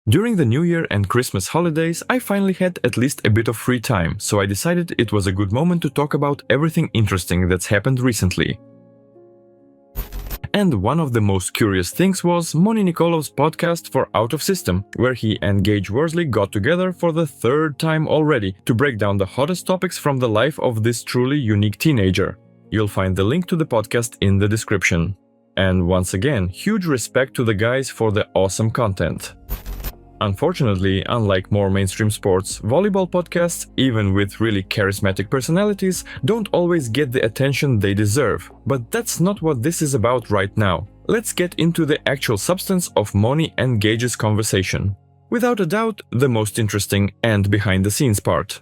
During the New Year and Christmas holidays, I finally had at least a bit of free time, so I decided it was a good moment to talk about everything interesting that's happened recently. And one of the most curious things was Moni Nikolov's podcast for Out of System, where he and Gage Worsley got together for the third time already to break down the hottest topics from the life of this truly unique teenager. You'll find the link to the podcast in the description. And once again, huge respect to the guys for the awesome content. Unfortunately, unlike more mainstream sports, volleyball podcasts, even with really charismatic personalities, don't always get the attention they deserve. But that's not what this is about right now. Let's get into the actual substance of Moni and Gage's conversation. Without a doubt, the most interesting and behind-the-scenes part.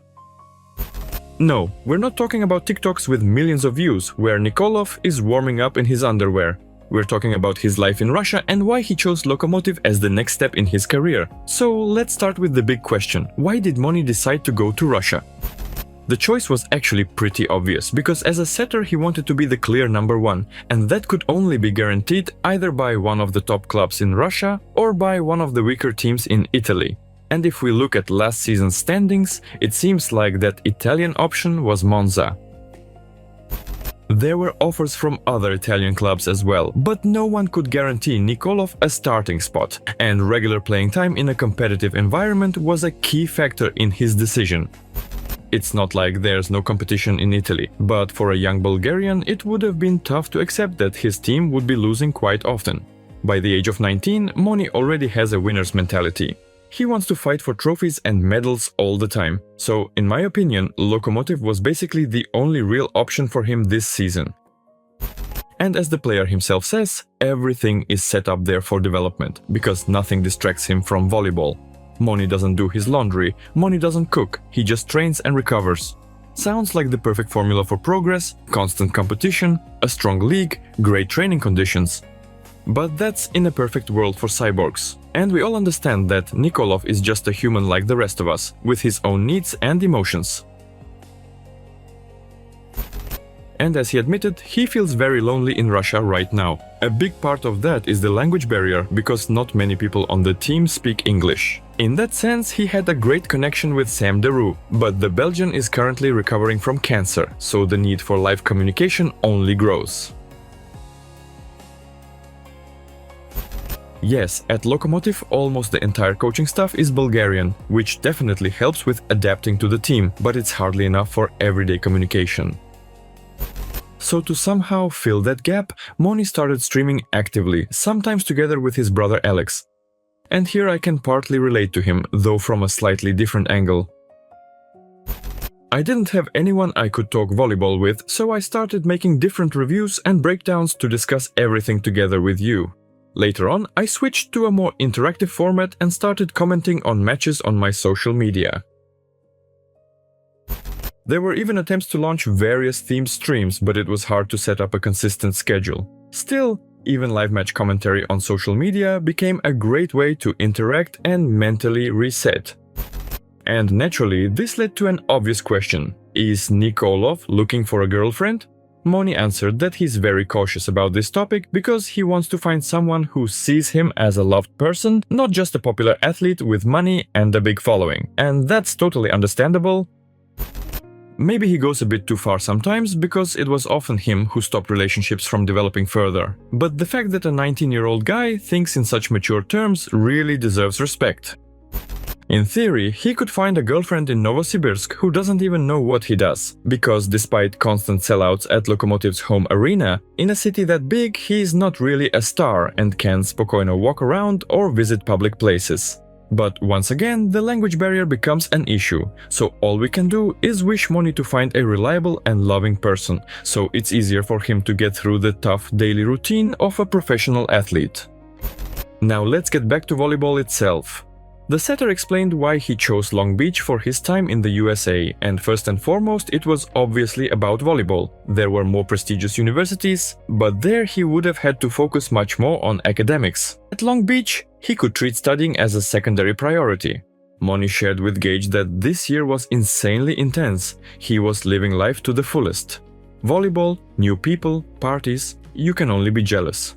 No, we're not talking about TikToks with millions of views, where Nicolof is warming up in his underwear. We're talking about his life in Russia and why he chose Lokomotiv as the next step in his career. So let's start with the big question. Why did Moni decide to go to Russia? The choice was actually pretty obvious, because as a setter he wanted to be the clear number one, and that could only be guaranteed either by one of the top clubs in Russia or by one of the weaker teams in Italy. And if we look at last season's standings, it seems like that Italian option was Monza. There were offers from other Italian clubs as well, but no one could guarantee Nicolof a starting spot, and regular playing time in a competitive environment was a key factor in his decision. It's not like there's no competition in Italy, but for a young Bulgarian it would have been tough to accept that his team would be losing quite often. By the age of 19, Moni already has a winner's mentality. He wants to fight for trophies and medals all the time, so in my opinion, Lokomotiv was basically the only real option for him this season. And as the player himself says, everything is set up there for development, because nothing distracts him from volleyball. Moni doesn't do his laundry, Moni doesn't cook, he just trains and recovers. Sounds like the perfect formula for progress, constant competition, a strong league, great training conditions. But that's in a perfect world for cyborgs. And we all understand that Nicolof is just a human like the rest of us, with his own needs and emotions. And as he admitted, he feels very lonely in Russia right now. A big part of that is the language barrier, because not many people on the team speak English. In that sense, he had a great connection with Sam Deroux, but the Belgian is currently recovering from cancer, so the need for live communication only grows. Yes, at Lokomotiv almost the entire coaching staff is Bulgarian, which definitely helps with adapting to the team, but it's hardly enough for everyday communication. So to somehow fill that gap, Moni started streaming actively, sometimes together with his brother Alex. And here I can partly relate to him, though from a slightly different angle. I didn't have anyone I could talk volleyball with, so I started making different reviews and breakdowns to discuss everything together with you. Later on, I switched to a more interactive format and started commenting on matches on my social media. There were even attempts to launch various themed streams, but it was hard to set up a consistent schedule. Still, even live match commentary on social media became a great way to interact and mentally reset. And naturally, this led to an obvious question. Is Nicolof looking for a girlfriend? Moni answered that he's very cautious about this topic because he wants to find someone who sees him as a loved person, not just a popular athlete with money and a big following. And that's totally understandable. Maybe he goes a bit too far sometimes, because it was often him who stopped relationships from developing further. But the fact that a 19-year-old guy thinks in such mature terms really deserves respect. In theory, he could find a girlfriend in Novosibirsk who doesn't even know what he does, because despite constant sellouts at Lokomotiv's home arena, in a city that big he is not really a star and can spokojno walk around or visit public places. But once again, the language barrier becomes an issue, so all we can do is wish Moni to find a reliable and loving person, so it's easier for him to get through the tough daily routine of a professional athlete. Now let's get back to volleyball itself. The setter explained why he chose Long Beach for his time in the USA, and first and foremost it was obviously about volleyball. There were more prestigious universities, but there he would have had to focus much more on academics. At Long Beach, he could treat studying as a secondary priority. Moni shared with Gage that this year was insanely intense. He was living life to the fullest. Volleyball, new people, parties, you can only be jealous.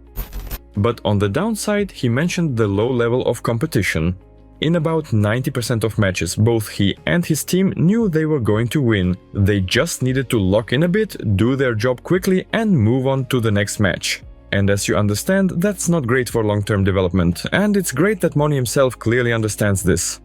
But on the downside, he mentioned the low level of competition. In about 90% of matches, both he and his team knew they were going to win. They just needed to lock in a bit, do their job quickly and move on to the next match. And as you understand, that's not great for long-term development, and it's great that Moni himself clearly understands this.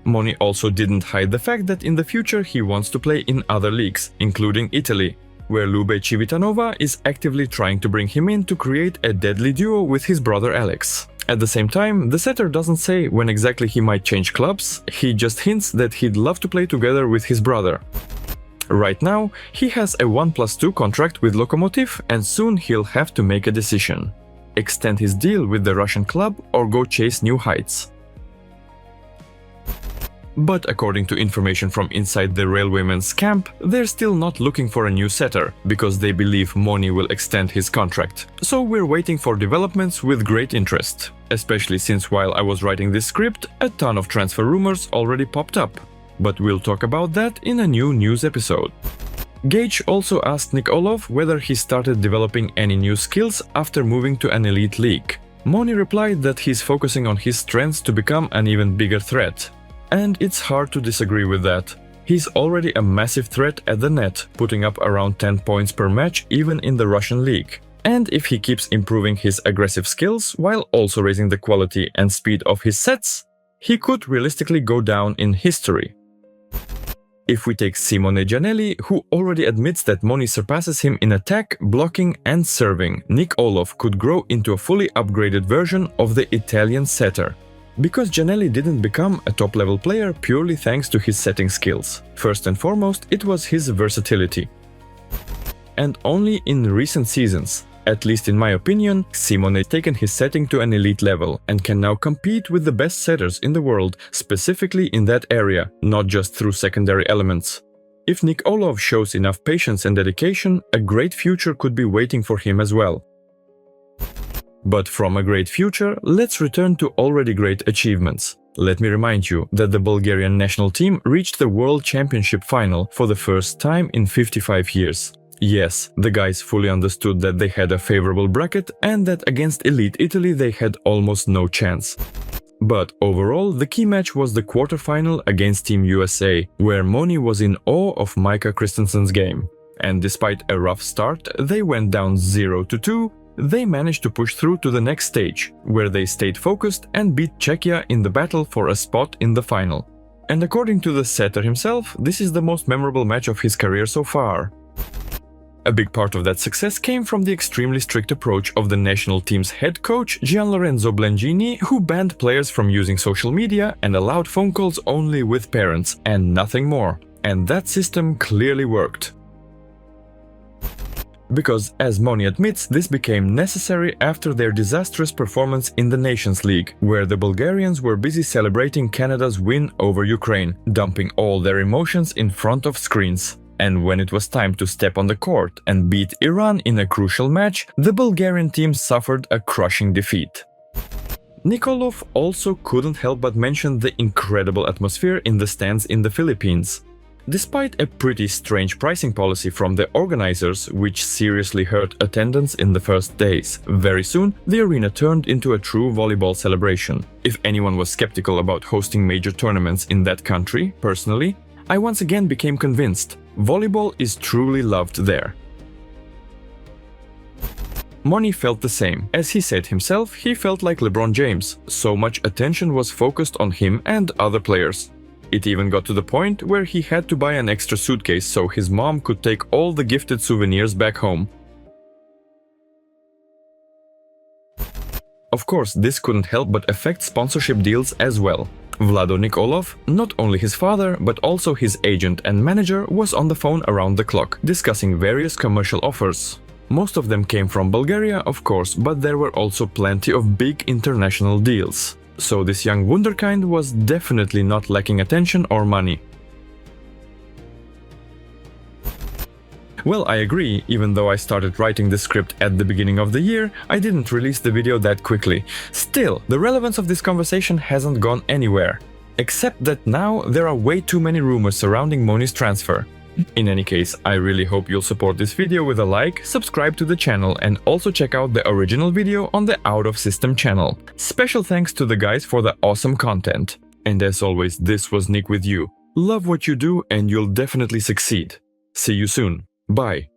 Moni also didn't hide the fact that in the future he wants to play in other leagues, including Italy, where Lube Civitanova is actively trying to bring him in to create a deadly duo with his brother Alex. At the same time, the setter doesn't say when exactly he might change clubs, he just hints that he'd love to play together with his brother. Right now, he has a 1+2 contract with Lokomotiv and soon he'll have to make a decision. Extend his deal with the Russian club or go chase new heights. But according to information from inside the Railwaymen's camp, they're still not looking for a new setter, because they believe Moni will extend his contract. So we're waiting for developments with great interest. Especially since while I was writing this script, a ton of transfer rumors already popped up. But we'll talk about that in a new news episode. Gage also asked Nicolof whether he started developing any new skills after moving to an elite league. Moni replied that he's focusing on his strengths to become an even bigger threat. And it's hard to disagree with that. He's already a massive threat at the net, putting up around 10 points per match even in the Russian league. And if he keeps improving his aggressive skills while also raising the quality and speed of his sets, he could realistically go down in history. If we take Simone Gianelli, who already admits that Moni surpasses him in attack, blocking and serving, Nicolof could grow into a fully upgraded version of the Italian setter. Because Gianelli didn't become a top-level player purely thanks to his setting skills. First and foremost, it was his versatility. And only in recent seasons, at least in my opinion, Simone has taken his setting to an elite level and can now compete with the best setters in the world, specifically in that area, not just through secondary elements. If Nicolof shows enough patience and dedication, a great future could be waiting for him as well. But from a great future, let's return to already great achievements. Let me remind you that the Bulgarian national team reached the World Championship final for the first time in 55 years. Yes, the guys fully understood that they had a favorable bracket and that against elite Italy they had almost no chance. But overall, the key match was the quarterfinal against Team USA, where Moni was in awe of Micah Christensen's game. And despite a rough start, they went down 0-2. They managed to push through to the next stage, where they stayed focused and beat Czechia in the battle for a spot in the final. And according to the setter himself, this is the most memorable match of his career so far. A big part of that success came from the extremely strict approach of the national team's head coach Gianlorenzo Blangini, who banned players from using social media and allowed phone calls only with parents and nothing more. And that system clearly worked. Because, as Moni admits, this became necessary after their disastrous performance in the Nations League, where the Bulgarians were busy celebrating Canada's win over Ukraine, dumping all their emotions in front of screens. And when it was time to step on the court and beat Iran in a crucial match, the Bulgarian team suffered a crushing defeat. Nicolof also couldn't help but mention the incredible atmosphere in the stands in the Philippines. Despite a pretty strange pricing policy from the organizers, which seriously hurt attendance in the first days, very soon the arena turned into a true volleyball celebration. If anyone was skeptical about hosting major tournaments in that country, personally, I once again became convinced. Volleyball is truly loved there. Moni felt the same. As he said himself, he felt like LeBron James. So much attention was focused on him and other players. It even got to the point where he had to buy an extra suitcase so his mom could take all the gifted souvenirs back home. Of course, this couldn't help but affect sponsorship deals as well. Vlado Nikolov, not only his father, but also his agent and manager, was on the phone around the clock, discussing various commercial offers. Most of them came from Bulgaria, of course, but there were also plenty of big international deals. So this young wunderkind was definitely not lacking attention or money. Well, I agree, even though I started writing the script at the beginning of the year, I didn't release the video that quickly. Still, the relevance of this conversation hasn't gone anywhere. Except that now there are way too many rumors surrounding Moni's transfer. In any case, I really hope you'll support this video with a like, subscribe to the channel, and also check out the original video on the Out of System channel. Special thanks to the guys for the awesome content. And as always, this was Nick with you. Love what you do and you'll definitely succeed. See you soon. Bye.